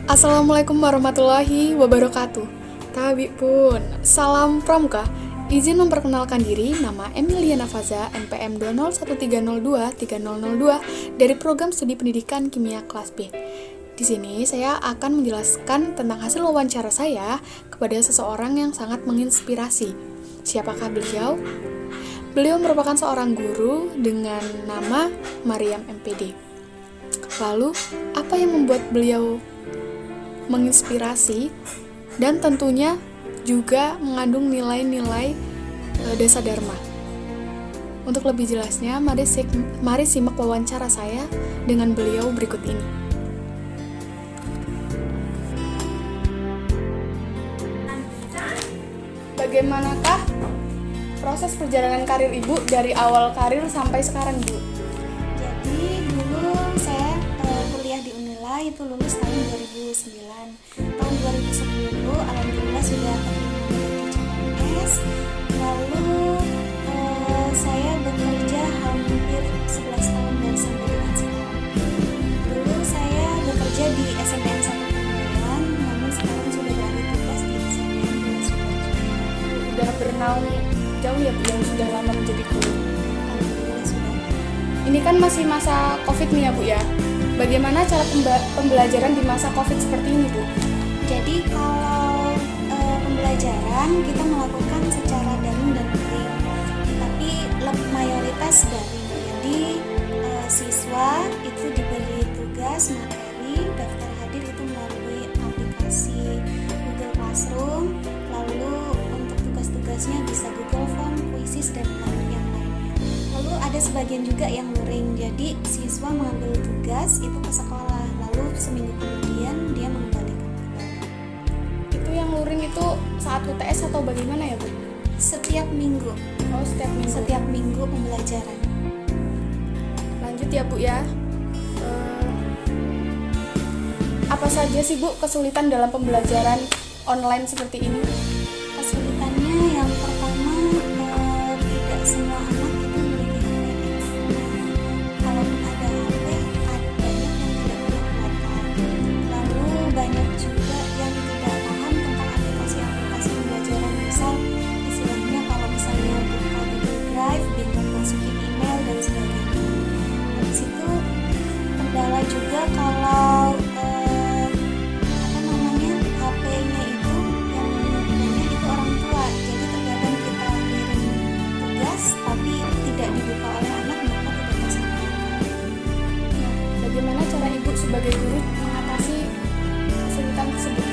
Assalamualaikum warahmatullahi wabarakatuh. Tabi pun, salam pramuka. Izin memperkenalkan diri, nama Emilia Nafaza, NPM 20130230002 dari Program Studi Pendidikan Kimia Kelas B. Di sini saya akan menjelaskan tentang hasil wawancara saya kepada seseorang yang sangat menginspirasi. Siapakah beliau? Beliau merupakan seorang guru dengan nama Mariam MPD. Lalu, apa yang membuat beliau menginspirasi dan tentunya juga mengandung nilai-nilai Desa Dharma. Untuk lebih jelasnya, mari simak wawancara saya dengan beliau berikut ini. Bagaimanakah proses perjalanan karir Ibu dari awal karir sampai sekarang, Bu? Jadi dulu saya kuliah di Unila, itu lulus tahun 2009. Tahun 2010 alhamdulillah sudah terima menjadi CPNS. Lalu saya bekerja hampir 11 tahun dan sampai dengan sekarang. Dulu saya bekerja di SMPN 1 Kemuliaan, namun sekarang sudah beralih tugas di SMPN 2 Sukoharjo. Sudah bernaung jauh ya Bu yang sudah lama menjadi guru. Alhamdulillah sudah. Ini kan masih masa COVID nih ya Bu ya. Bagaimana cara pembelajaran di masa COVID seperti ini, Bu? Jadi kalau pembelajaran kita melakukan secara daring dan luring, tapi mayoritas daring. Jadi siswa itu diberi tugas materi, daftar hadir itu melalui aplikasi Google Classroom, lalu untuk tugas-tugasnya bisa Google Form, Quizzes, dan yang lainnya. Lalu ada sebagian juga yang luring, jadi siswa mengambil tugas itu ke sekolah, lalu seminggu kemudian dia mengembalikan pulang. Itu yang luring itu saat UTS atau bagaimana ya, Bu? Setiap minggu. Oh, setiap minggu. Setiap minggu pembelajaran. Lanjut ya, Bu ya. Apa saja sih, Bu, kesulitan dalam pembelajaran online seperti ini? Kesulitannya yang pertama tidak semua anak itu memiliki HP. Kalaupun ada HP, ada banyak yang tidak menggunakan. Lalu banyak juga yang tidak paham tentang aplikasi-aplikasi pembelajaran. Misal istilahnya kalau misalnya buka Google Drive, bingung masukin email dan sebagainya. Habis itu kendala juga kalau HP-nya itu yang punya itu orang tua. Jadi terkadang kita kirim tugas tapi tidak dibuka oleh anak, maka tidak tersampaikan. Nah, bagaimana cara Ibu sebagai guru mengatasi kesulitan tersebut?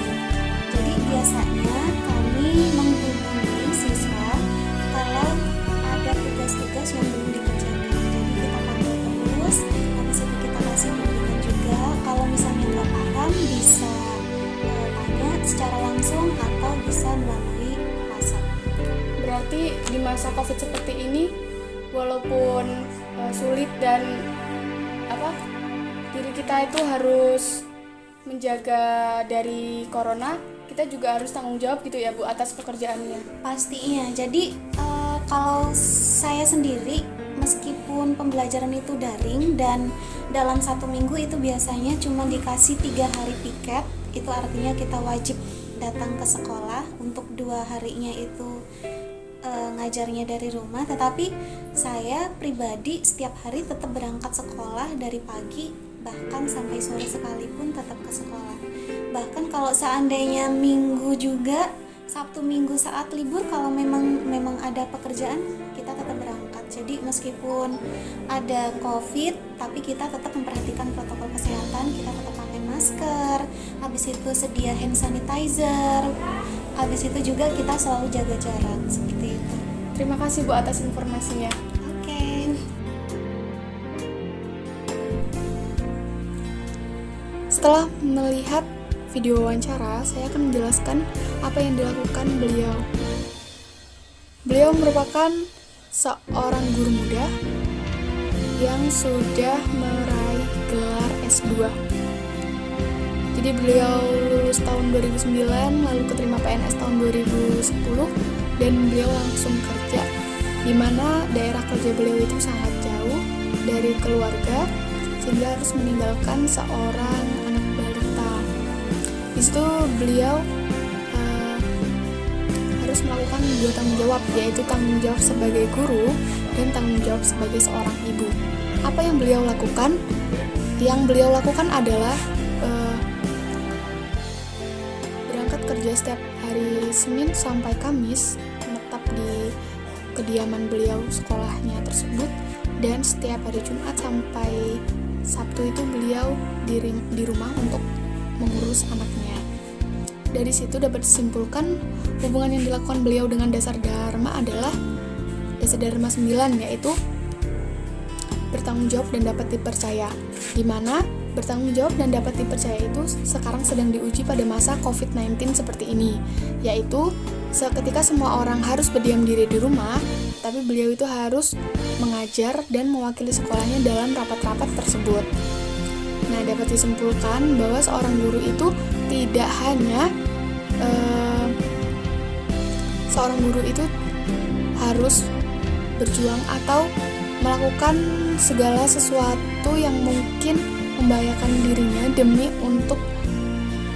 Jadi biasanya kami menghubungi siswa kalau ada tugas-tugas yang belum dikerjakan. Jadi kita panggil terus, habis itu kita kasih bimbingan juga. Kalau misalnya nggak paham bisa tanya secara langsung atau bisa melalui WhatsApp. Berarti di masa COVID seperti ini, walaupun sulit dan diri kita itu harus menjaga dari corona, kita juga harus tanggung jawab gitu ya, Bu, atas pekerjaannya. Pastinya. Jadi kalau saya sendiri, meskipun pembelajaran itu daring dan dalam 1 minggu itu biasanya cuma dikasih 3 hari piket, itu artinya kita wajib datang ke sekolah. Untuk 2 harinya itu ngajarnya dari rumah, tetapi saya pribadi setiap hari tetap berangkat sekolah dari pagi, bahkan sampai sore sekalipun tetap ke sekolah. Bahkan kalau seandainya minggu juga, Sabtu Minggu saat libur, kalau memang ada pekerjaan, kita tetap berangkat. Jadi meskipun ada COVID, tapi kita tetap memperhatikan protokol kesehatan, kita tetap pakai masker, habis itu sedia hand sanitizer, habis itu juga kita selalu jaga jarak, seperti itu. Terima kasih, Bu, atas informasinya. Oke. Setelah melihat video wawancara, saya akan menjelaskan apa yang dilakukan beliau. Beliau merupakan seorang guru muda yang sudah meraih gelar S2. Jadi beliau lulus tahun 2009, lalu keterima PNS tahun 2010, dan beliau langsung kerja, di mana daerah kerja beliau itu sangat jauh dari keluarga sehingga harus meninggalkan seorang anak balita. Di situ beliau harus melakukan dua tanggung jawab, yaitu tanggung jawab sebagai guru dan tanggung jawab sebagai seorang ibu. Apa yang beliau lakukan? Yang beliau lakukan adalah berangkat kerja setiap hari Senin sampai Kamis, menetap di kediaman beliau sekolahnya tersebut, dan setiap hari Jumat sampai Sabtu itu beliau di rumah untuk mengurus anaknya. Dari situ dapat disimpulkan hubungan yang dilakukan beliau dengan dasar dharma adalah dasar dharma 9, yaitu bertanggung jawab dan dapat dipercaya. Di mana bertanggung jawab dan dapat dipercaya itu sekarang sedang diuji pada masa COVID-19 seperti ini, yaitu ketika semua orang harus berdiam diri di rumah, tapi beliau itu harus mengajar dan mewakili sekolahnya dalam rapat-rapat tersebut. Nah, dapat disimpulkan bahwa seorang guru itu tidak hanya seorang guru itu harus berjuang atau melakukan segala sesuatu yang mungkin membahayakan dirinya demi untuk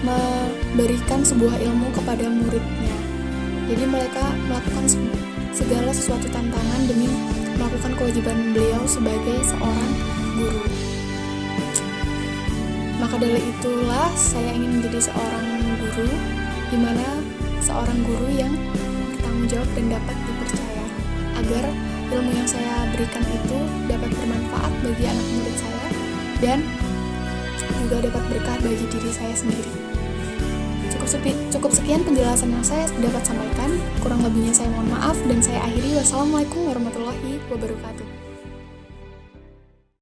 memberikan sebuah ilmu kepada muridnya. Jadi mereka melakukan segala sesuatu tantangan demi melakukan kewajiban beliau sebagai seorang guru. Maka dari itulah saya ingin menjadi seorang guru, di mana seorang guru yang bertanggung jawab dan dapat dipercaya, agar ilmu yang saya berikan itu dapat bermanfaat bagi anak murid saya dan juga dapat berkah bagi diri saya sendiri. Cukup sekian penjelasan yang saya dapat sampaikan. Kurang lebihnya saya mohon maaf dan saya akhiri. Wassalamualaikum warahmatullahi wabarakatuh.